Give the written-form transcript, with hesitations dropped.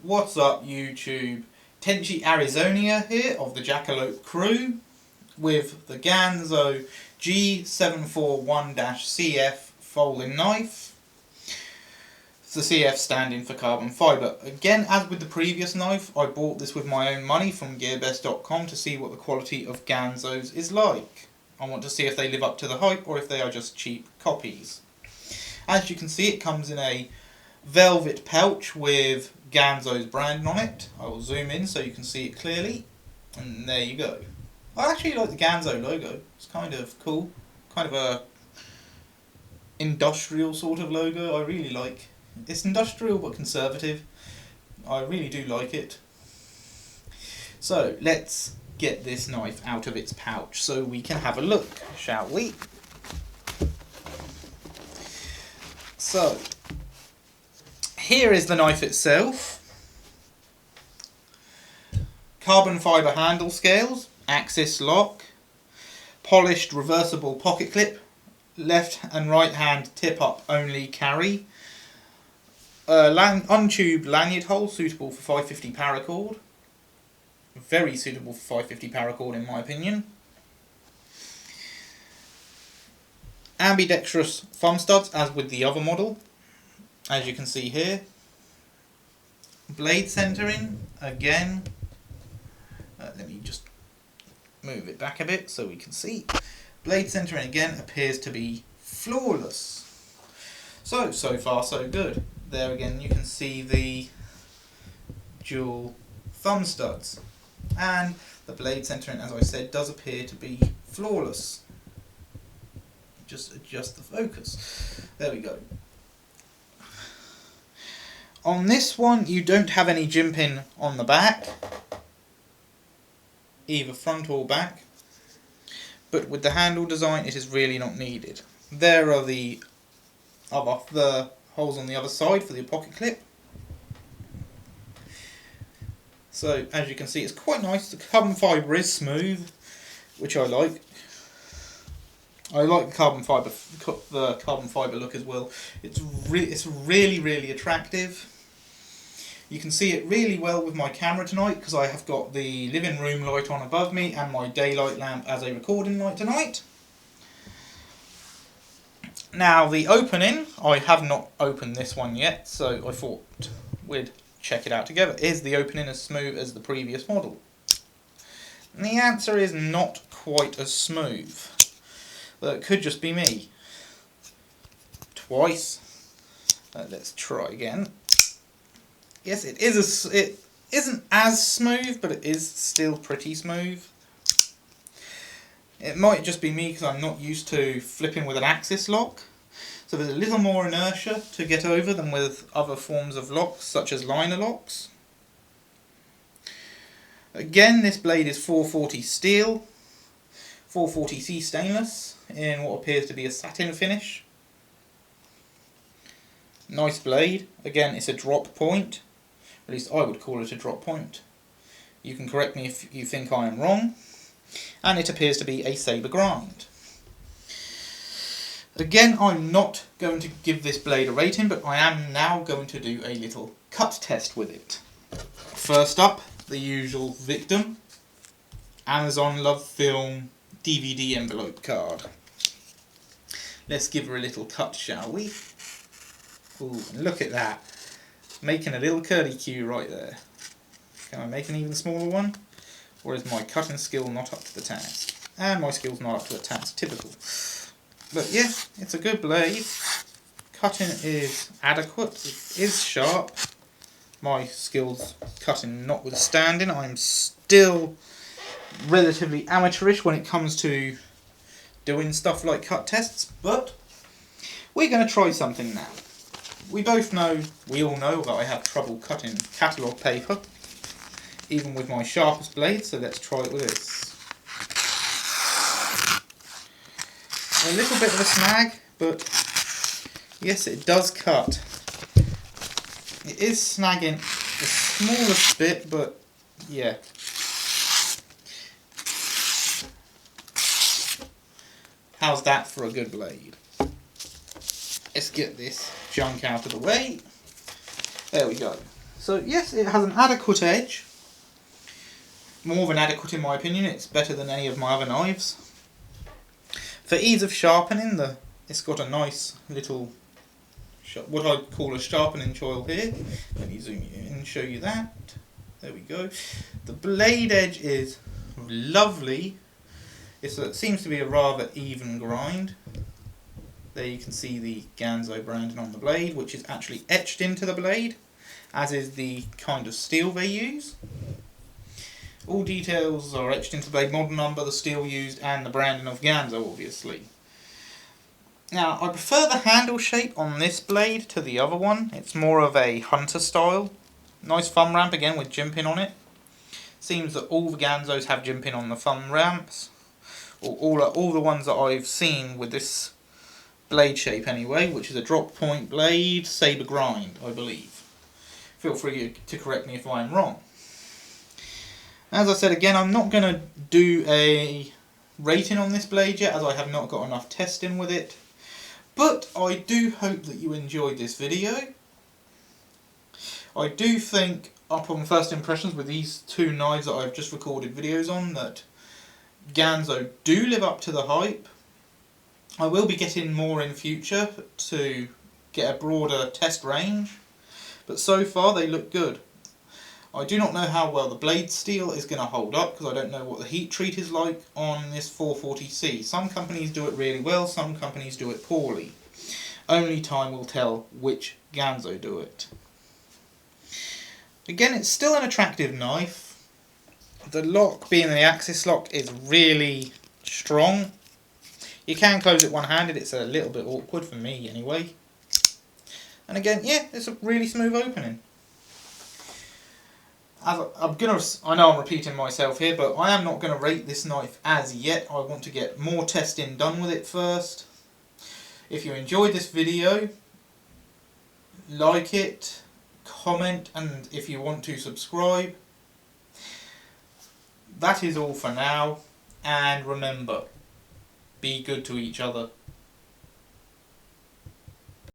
What's up, YouTube? Tenchi Arizonia here of the Dracolope crew with the Ganzo G741-CF folding knife. It's the CF standing for carbon fibre. Again, as with the previous knife, I bought this with my own money from gearbest.com to see what the quality of Ganzos is like. I want to see if they live up to the hype or if they are just cheap copies. As you can see, it comes in a velvet pouch with Ganzo's brand on it. I will zoom in so you can see it clearly, and there you go. I actually like the Ganzo logo. It's kind of cool, kind of a industrial sort of logo. I really like. It's industrial but conservative. I really do like it. So let's get this knife out of its pouch so we can have a look, shall we? So here is the knife itself. Carbon fibre handle scales, axis lock, polished reversible pocket clip, left and right hand tip up only carry, untubed lanyard hole suitable for 550 paracord, very suitable for 550 paracord in my opinion, ambidextrous thumb studs as with the other model, as you can see here. Blade centering, again, let me just move it back a bit so we can see. Blade centering again appears to be flawless. So far so good. There again you can see the dual thumb studs. And the blade centering, as I said, does appear to be flawless. Just adjust the focus. There we go. On this one, you don't have any jimping on the back, either front or back, but with the handle design it is really not needed. There are the holes on the other side for the pocket clip. So as you can see, it's quite nice. The carbon fibre is smooth, which I like. I like the carbon fibre look as well. It's really attractive. You can see it really well with my camera tonight because I have got the living room light on above me and my daylight lamp as a recording light tonight. Now the opening, I have not opened this one yet, so I thought we'd check it out together. Is the opening as smooth as the previous model? And the answer is not quite as smooth. But it could just be me. Twice. Let's try again. Yes, it isn't as smooth, but it is still pretty smooth. It might just be me because I'm not used to flipping with an axis lock. So there's a little more inertia to get over than with other forms of locks, such as liner locks. Again, this blade is 440 steel, 440C stainless, in what appears to be a satin finish. Nice blade. Again, it's a drop point. At least I would call it a drop point. You can correct me if you think I am wrong. And it appears to be a sabre grind. Again, I'm not going to give this blade a rating, but I am now going to do a little cut test with it. First up, the usual victim. Amazon Love Film DVD envelope card. Let's give her a little cut, shall we? Ooh, look at that. Making a little curly Q right there. Can I make an even smaller one? Or is my cutting skill not up to the task? And my skill's not up to the task, typical. But yeah, it's a good blade. Cutting is adequate, it is sharp. My skills cutting notwithstanding, I'm still relatively amateurish when it comes to doing stuff like cut tests, but we're going to try something now. We all know that I have trouble cutting catalogue paper, even with my sharpest blade, so let's try it with this. A little bit of a snag, but yes, it does cut. It is snagging the smallest bit, but yeah. How's that for a good blade? Let's get this junk out of the way. There we go. So yes, it has an adequate edge. More than adequate in my opinion. It's better than any of my other knives. For ease of sharpening, it's got a nice little, what I'd call a sharpening choil here. Let me zoom in and show you that. There we go. The blade edge is lovely. It seems to be a rather even grind. There you can see the Ganzo branding on the blade, which is actually etched into the blade, as is the kind of steel they use. All details are etched into the blade, model number, the steel used, and the branding of Ganzo, obviously. Now, I prefer the handle shape on this blade to the other one. It's more of a hunter style. Nice thumb ramp again with jimping on it. Seems that all the Ganzos have jimping on the thumb ramps. Or all the ones that I've seen with this blade shape anyway, which is a drop point blade, saber grind, I believe. Feel free to correct me if I'm wrong. As I said again, I'm not going to do a rating on this blade yet, as I have not got enough testing with it. But I do hope that you enjoyed this video. I do think, upon first impressions with these two knives that I've just recorded videos on, that Ganzo do live up to the hype. I will be getting more in future to get a broader test range, but so far they look good. I do not know how well the blade steel is going to hold up, because I don't know what the heat treat is like on this 440C. Some companies do it really well, some companies do it poorly. Only time will tell which Ganzo do it. Again, it's still an attractive knife. The lock, being the axis lock, is really strong. You can close it one-handed, it's a little bit awkward for me anyway. And again, yeah, it's a really smooth opening. I know I'm repeating myself here, but I am not going to rate this knife as yet. I want to get more testing done with it first. If you enjoyed this video, like it, comment, and if you want to subscribe. That is all for now, and remember, be good to each other.